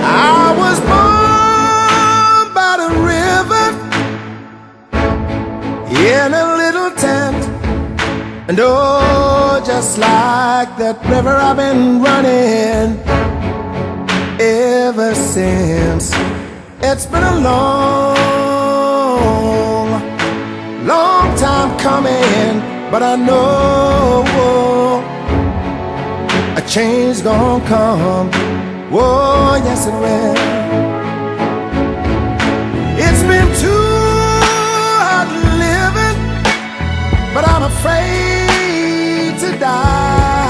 I was born by the river in a little tent, and oh, just like that river I've been running ever since. It's been a long time coming, but I know a change gonna come. Oh, yes it will. It's been too hard living, but I'm afraid to die.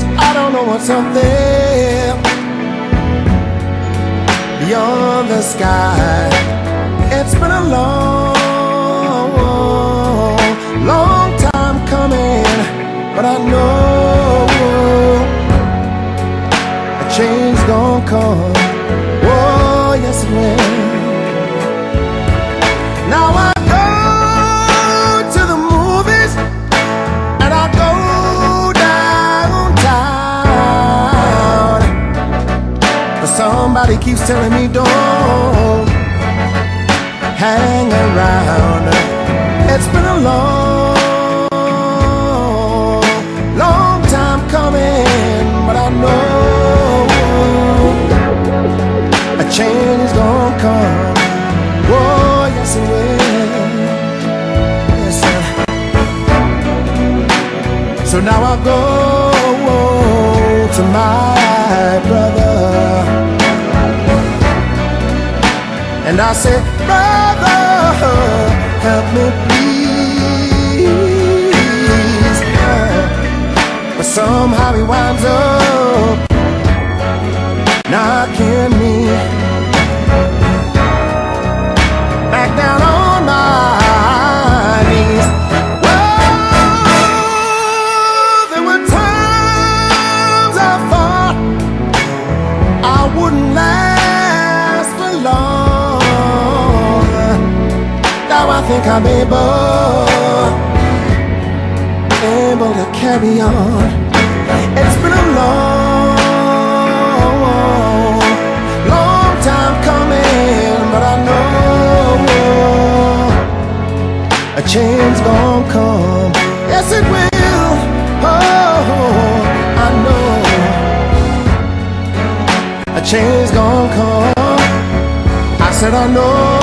So I don't know what's up there beyond the sky. It's been a long time coming, but I know a change gonna come. Oh, yes it will. Now I go to the movies and I go downtown, but somebody keeps telling me don't hang around. It's been a long time coming, but I know a change gonna come. Oh, yes it will. Yes, sir. So now I go to my brother and I say, brother, help me please. But somehow he winds up knocking me back down on my knees. Well, there were times I thought I wouldn't last for long. Now I think I'm able to carry on. It's been a long time coming, but I know a change gonna come. Yes it will. Oh, I know a change gonna come. I said I know